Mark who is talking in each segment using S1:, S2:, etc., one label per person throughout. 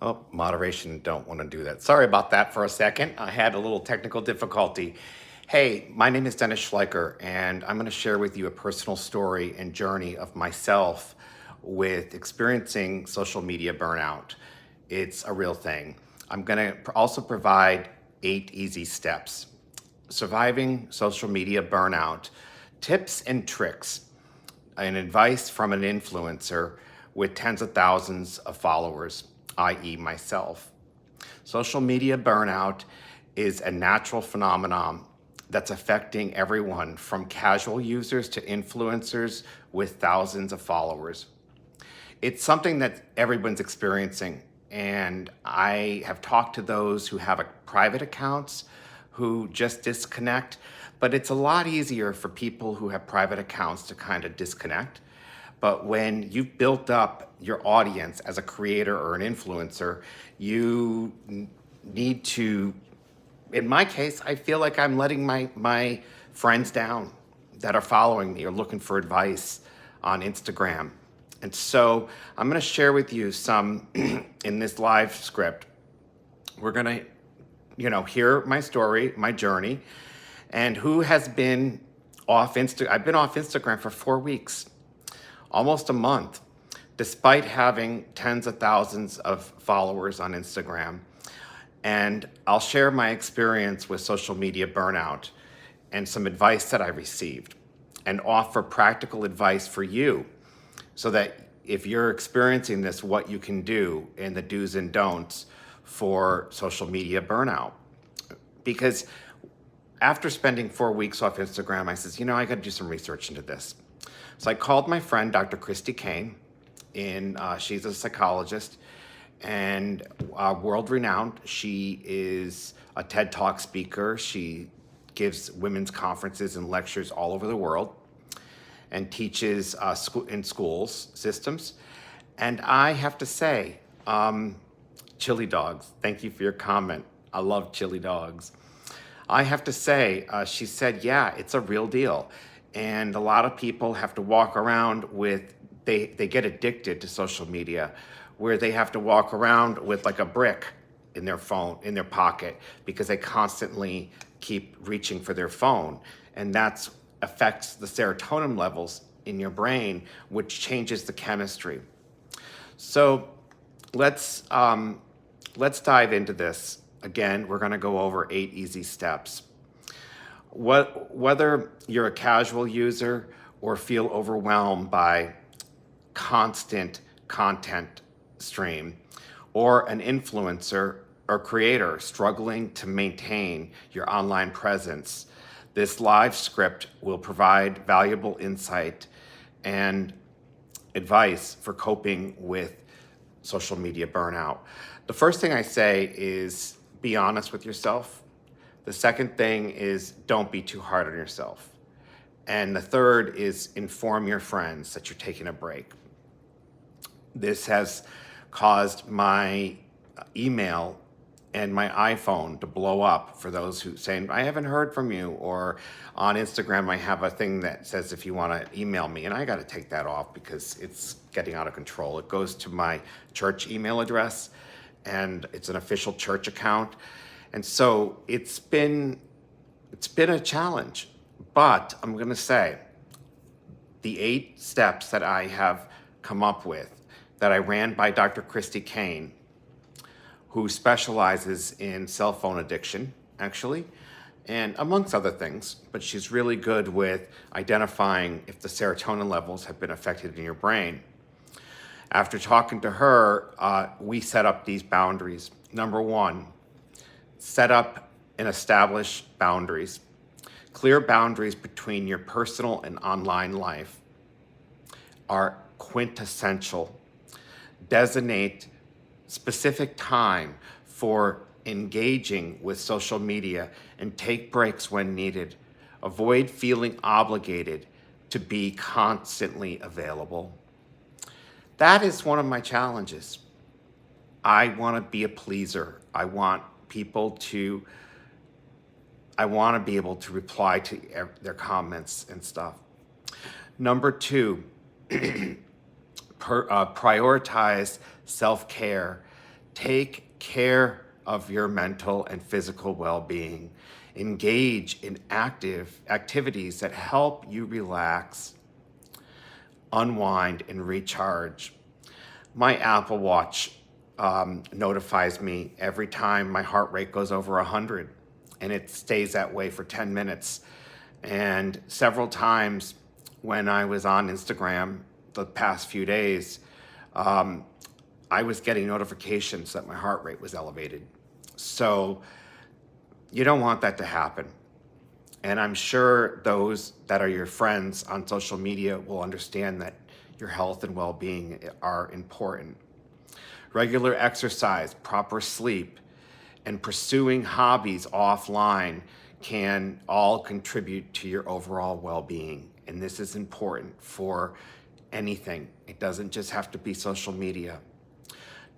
S1: Oh, moderation don't want to do that. Sorry about that for a second. I had a little technical difficulty. Hey, my name is Dennis Schleicher, and I'm going to share with you a personal story and journey of myself with experiencing social media burnout. It's a real thing. I'm going to also provide 8 easy steps. Surviving social media burnout, tips and tricks, and advice from an influencer with tens of thousands of followers, i.e., myself. Social media burnout is a natural phenomenon that's affecting everyone from casual users to influencers with thousands of followers. It's something that everyone's experiencing. And I have talked to those who have private accounts who just disconnect, but it's a lot easier for people who have private accounts to kind of disconnect. But when you've built up your audience as a creator or an influencer, you need to, in my case, I feel like I'm letting my friends down that are following me or looking for advice on Instagram. And so I'm going to share with you some in this live script. We're going to, hear my story, my journey, and who has been off Insta. I've been off Instagram for 4 weeks, almost a month, despite having tens of thousands of followers on Instagram. And I'll share my experience with social media burnout and some advice that I received and offer practical advice for you so that if you're experiencing this, what you can do and the do's and don'ts for social media burnout. Because after spending 4 weeks off Instagram, I says, I got to do some research into this. So I called my friend, Dr. Christy Kane, she's a psychologist and world renowned. She is a TED Talk speaker. She gives women's conferences and lectures all over the world and teaches in schools systems. And I have to say, chili dogs, thank you for your comment. I love chili dogs. I have to say, she said, yeah, it's a real deal. And a lot of people have to walk around with, they get addicted to social media, where they have to walk around with like a brick in their phone, in their pocket, because they constantly keep reaching for their phone. And that affects the serotonin levels in your brain, which changes the chemistry. So let's dive into this. Again, we're going to go over 8 easy steps. Whether you're a casual user or feel overwhelmed by constant content stream, or an influencer or creator struggling to maintain your online presence, this live script will provide valuable insight and advice for coping with social media burnout. The first thing I say is be honest with yourself. The second thing is don't be too hard on yourself. And the third is inform your friends that you're taking a break. This has caused my email and my iPhone to blow up for those who saying, I haven't heard from you, or on Instagram, I have a thing that says if you want to email me, and I got to take that off because it's getting out of control. It goes to my church email address and it's an official church account. And so it's been a challenge, but I'm going to say the 8 steps that I have come up with that I ran by Dr. Christy Kane, who specializes in cell phone addiction, actually, and amongst other things, but she's really good with identifying if the serotonin levels have been affected in your brain. After talking to her, we set up these boundaries. Number 1, set up and establish boundaries. Clear boundaries between your personal and online life are quintessential. Designate specific time for engaging with social media and take breaks when needed. Avoid feeling obligated to be constantly available. That is one of my challenges. I want to be a pleaser. I want to be able to reply to their comments and stuff. Number 2, prioritize self-care. Take care of your mental and physical well-being. Engage in active activities that help you relax, unwind, and recharge. My Apple Watch notifies me every time my heart rate goes over 100, and it stays that way for 10 minutes. And several times when I was on Instagram the past few days, I was getting notifications that my heart rate was elevated. So you don't want that to happen. And I'm sure those that are your friends on social media will understand that your health and well-being are important. Regular exercise, proper sleep, and pursuing hobbies offline can all contribute to your overall well-being. And this is important for anything. It doesn't just have to be social media.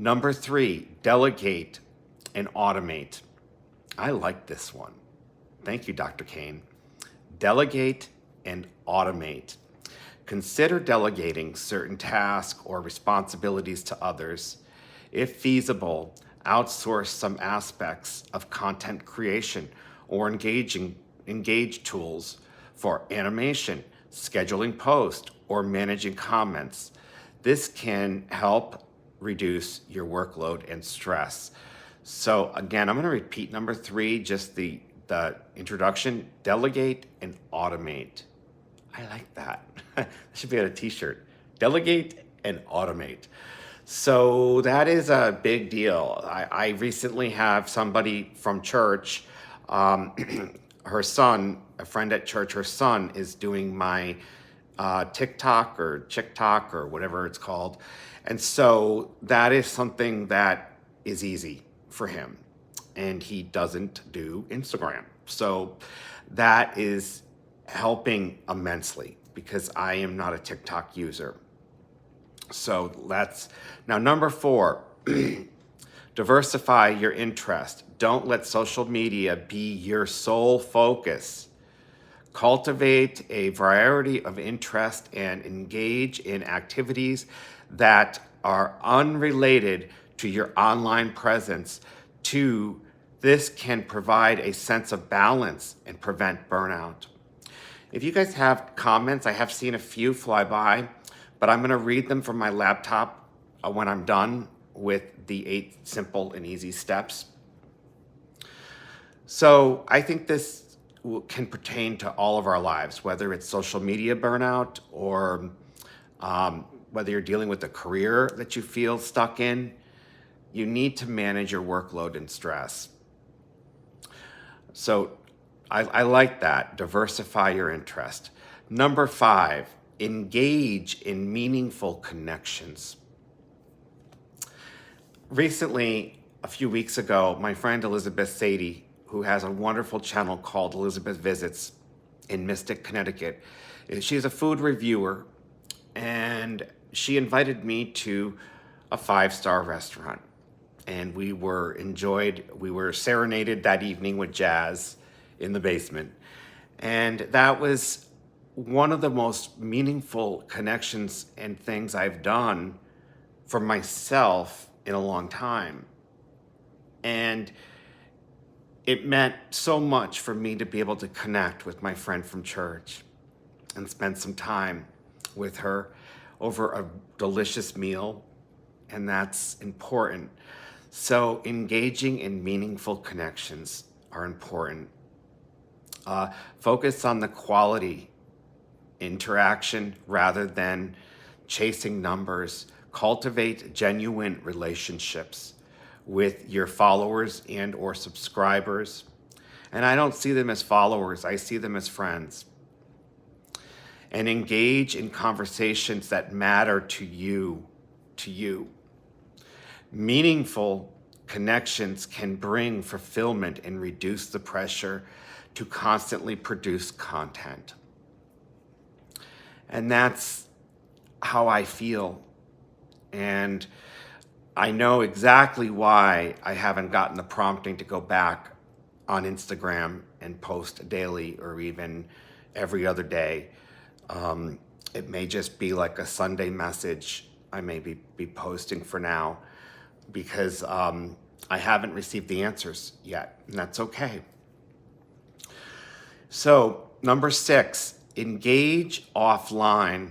S1: Number 3, delegate and automate. I like this one. Thank you, Dr. Kane. Delegate and automate. Consider delegating certain tasks or responsibilities to others. If feasible, outsource some aspects of content creation or engage tools for animation, scheduling posts, or managing comments. This can help reduce your workload and stress. So again, I'm going to repeat number 3, just the introduction: delegate and automate. I like that. That should be on a t-shirt. Delegate and automate. So that is a big deal. I recently have somebody from church, her son, a friend at church, her son is doing my TikTok or TikTok or whatever it's called. And so that is something that is easy for him. And he doesn't do Instagram. So that is helping immensely because I am not a TikTok user. So that's now number 4, diversify your interest. Don't let social media be your sole focus. Cultivate a variety of interest and engage in activities that are unrelated to your online presence. This can provide a sense of balance and prevent burnout. If you guys have comments, I have seen a few fly by, but I'm going to read them from my laptop when I'm done with the 8 simple and easy steps. So I think this can pertain to all of our lives, whether it's social media burnout or whether you're dealing with a career that you feel stuck in. You need to manage your workload and stress. So I like that. Diversify your interest. Number 5, engage in meaningful connections. Recently, a few weeks ago, my friend Elizabeth Sadie, who has a wonderful channel called Elizabeth Visits in Mystic, Connecticut, she's a food reviewer, and she invited me to a 5-star restaurant. And we were serenaded that evening with jazz in the basement. And that was one of the most meaningful connections and things I've done for myself in a long time. And it meant so much for me to be able to connect with my friend from church and spend some time with her over a delicious meal. And that's important. So engaging in meaningful connections are important. Focus on the quality interaction rather than chasing numbers. Cultivate genuine relationships with your followers and or subscribers. And I don't see them as followers, I see them as friends. And engage in conversations that matter to you. Meaningful connections can bring fulfillment and reduce the pressure to constantly produce content. And that's how I feel. And I know exactly why I haven't gotten the prompting to go back on Instagram and post daily or even every other day. It may just be like a Sunday message I may be posting for now. because I haven't received the answers yet, and that's okay. So, number 6, engage offline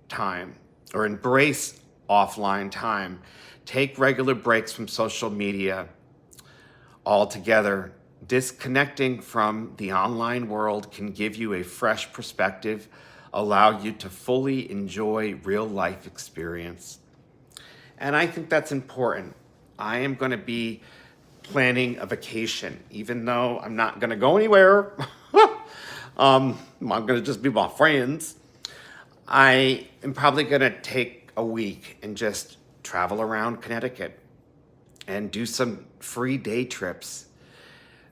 S1: time or embrace offline time. Take regular breaks from social media altogether. Disconnecting from the online world can give you a fresh perspective, allow you to fully enjoy real life experience. And I think that's important. I am going to be planning a vacation, even though I'm not going to go anywhere. I'm going to just be with my friends. I am probably going to take a week and just travel around Connecticut and do some free day trips.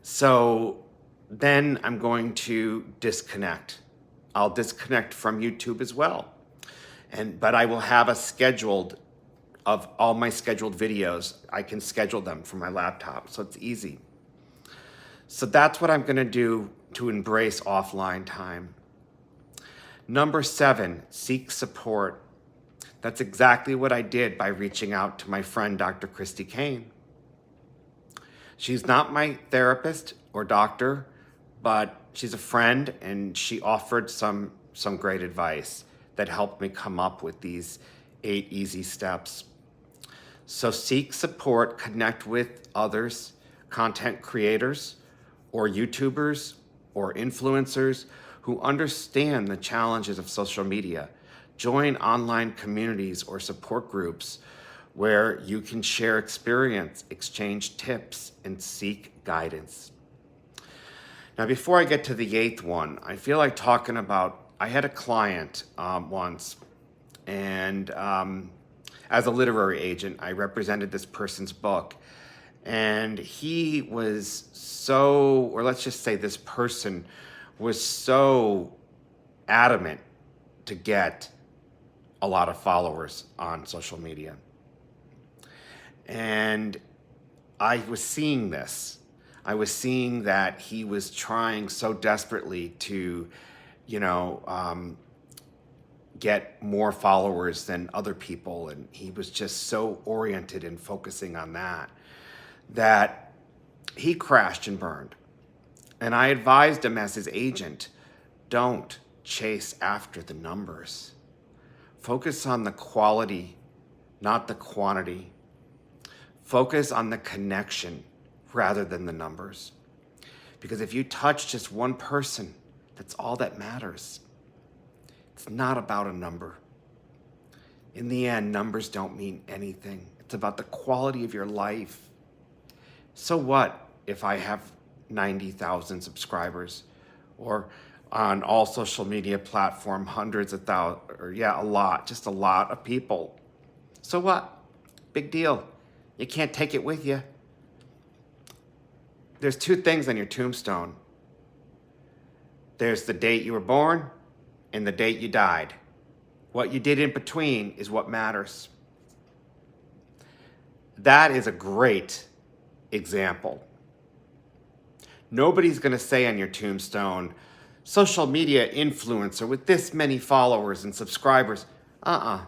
S1: So then I'm going to disconnect. I'll disconnect from YouTube as well. But I will have a scheduled of all my scheduled videos. I can schedule them from my laptop, so it's easy. So that's what I'm going to do to embrace offline time. Number 7, seek support. That's exactly what I did by reaching out to my friend, Dr. Christy Kane. She's not my therapist or doctor, but she's a friend, and she offered some great advice that helped me come up with these 8 easy steps. So seek support, connect with others, content creators, or YouTubers, or influencers who understand the challenges of social media. Join online communities or support groups where you can share experience, exchange tips, and seek guidance. Now, before I get to the 8th one, I feel like talking about, I had a client once, and as a literary agent, I represented this person's book. And he was so, or let's just say this person was so adamant to get a lot of followers on social media. And I was seeing this. I was seeing that he was trying so desperately to, get more followers than other people. And he was just so oriented and focusing on that he crashed and burned. And I advised him as his agent, don't chase after the numbers. Focus on the quality, not the quantity. Focus on the connection rather than the numbers. Because if you touch just one person, that's all that matters. It's not about a number. In the end, numbers don't mean anything. It's about the quality of your life. So what if I have 90,000 subscribers, or on all social media platform, hundreds of thousands, or just a lot of people? So what? Big deal. You can't take it with you. There's 2 things on your tombstone. There's the date you were born and the date you died. What you did in between is what matters. That is a great example. Nobody's going to say on your tombstone, social media influencer with this many followers and subscribers. I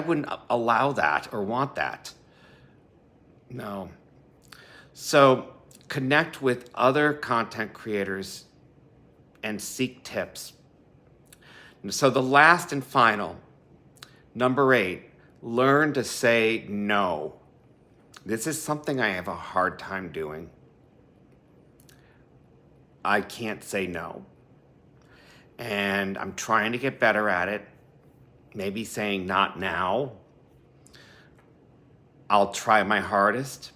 S1: wouldn't allow that or want that. No. So connect with other content creators and seek tips. So the last and final, number 8, learn to say no. This is something I have a hard time doing. I can't say no. And I'm trying to get better at it. Maybe saying not now. I'll try my hardest.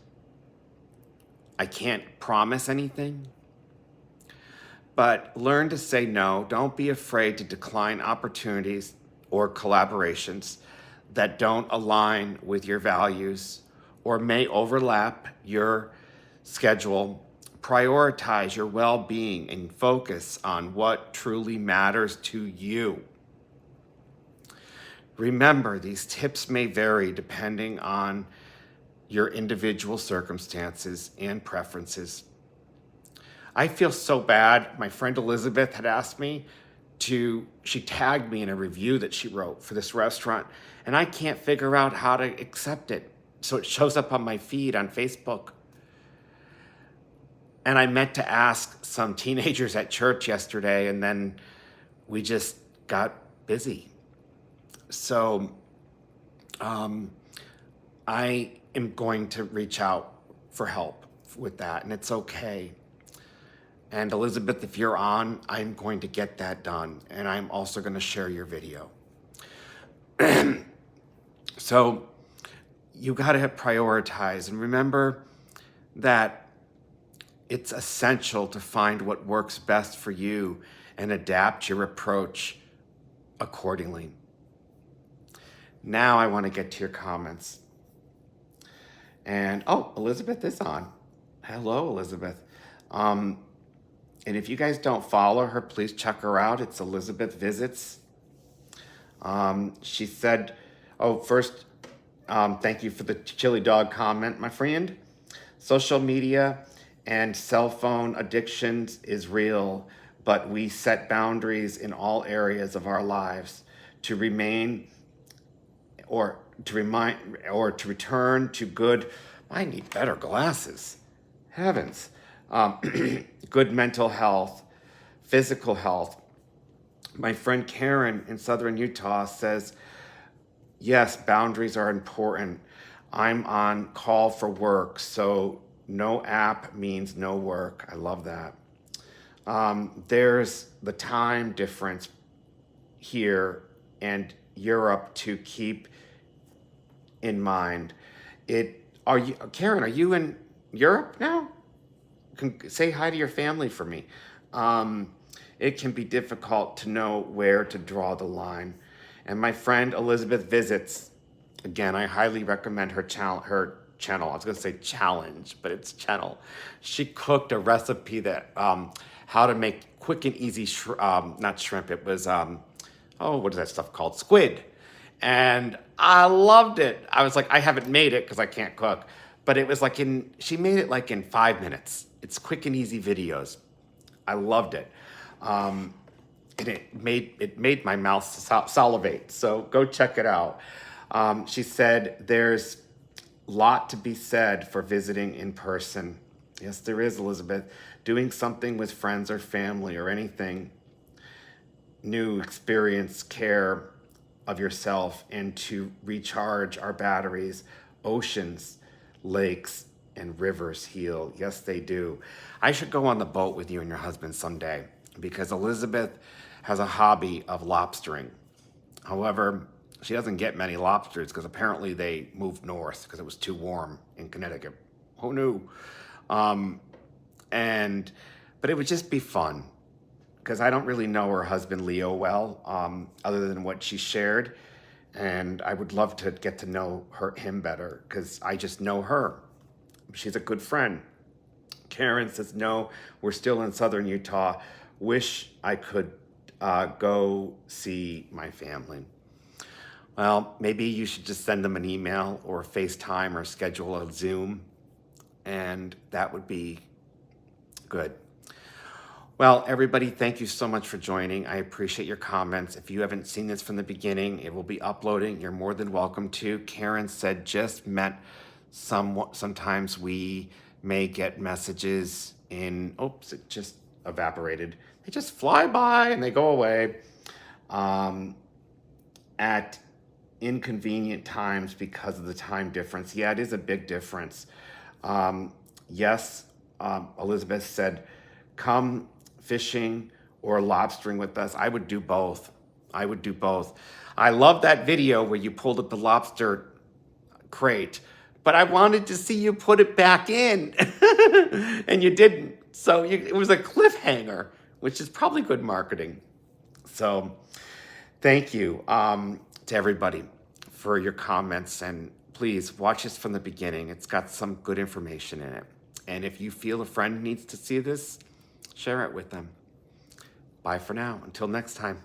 S1: I can't promise anything. But learn to say no. Don't be afraid to decline opportunities or collaborations that don't align with your values or may overlap your schedule. Prioritize your well-being and focus on what truly matters to you. Remember, these tips may vary depending on your individual circumstances and preferences. I feel so bad. My friend Elizabeth had asked me she tagged me in a review that she wrote for this restaurant, and I can't figure out how to accept it. so it shows up on my feed on Facebook. And I meant to ask some teenagers at church yesterday, and then we just got busy. So I am going to reach out for help with that, and it's okay. And Elizabeth, if you're on, I'm going to get that done, and I'm also going to share your video. So you got to prioritize, and remember that it's essential to find what works best for you and adapt your approach accordingly. Now I want to get to your comments. And Elizabeth is on. Hello, Elizabeth. And if you guys don't follow her, please check her out. It's Elizabeth Visits. She said, first, thank you for the chili dog comment, my friend. Social media and cell phone addictions is real, but we set boundaries in all areas of our lives to remain or to return to good. I need better glasses. Heavens. Good mental health, physical health. My friend Karen in Southern Utah says, yes, boundaries are important. I'm on call for work, so no app means no work. I love that. There's the time difference here and Europe to keep in mind. Karen, are you in Europe now? Say hi to your family for me. It can be difficult to know where to draw the line. And my friend Elizabeth Visits, again, I highly recommend her channel. I was going to say challenge, but it's channel. She cooked a recipe that how to make quick and easy not shrimp. It was what is that stuff called? Squid. And I loved it. I was like, I haven't made it because I can't cook, but it was like she made it like in 5 minutes. It's quick and easy videos. I loved it. And it made my mouth salivate. So go check it out. She said there's a lot to be said for visiting in person. Yes, there is, Elizabeth. Doing something with friends or family or anything new, experience, care of yourself, and to recharge our batteries. Oceans, lakes, and rivers heal. Yes, they do. I should go on the boat with you and your husband someday because Elizabeth has a hobby of lobstering. However, she doesn't get many lobsters because apparently they moved north because it was too warm in Connecticut. Who knew? But it would just be fun because I don't really know her husband Leo well, other than what she shared. And I would love to get to know him better because I just know her. She's a good friend. Karen says, no, we're still in Southern Utah. Wish I could go see my family. Well, maybe you should just send them an email or FaceTime or schedule a Zoom, and that would be good. Well, everybody, thank you so much for joining. I appreciate your comments. If you haven't seen this from the beginning, it will be uploading. You're more than welcome to. Karen said just meant sometimes we may get messages in, oops, it just evaporated. They just fly by and they go away at inconvenient times because of the time difference. Yeah, it is a big difference. Yes, Elizabeth said, come fishing or lobstering with us. I would do both. I love that video where you pulled up the lobster crate, but I wanted to see you put it back in and you didn't. So it was a cliffhanger, which is probably good marketing. So thank you to everybody for your comments, and please watch this from the beginning. It's got some good information in it. And if you feel a friend needs to see this, share it with them. Bye for now. Until next time.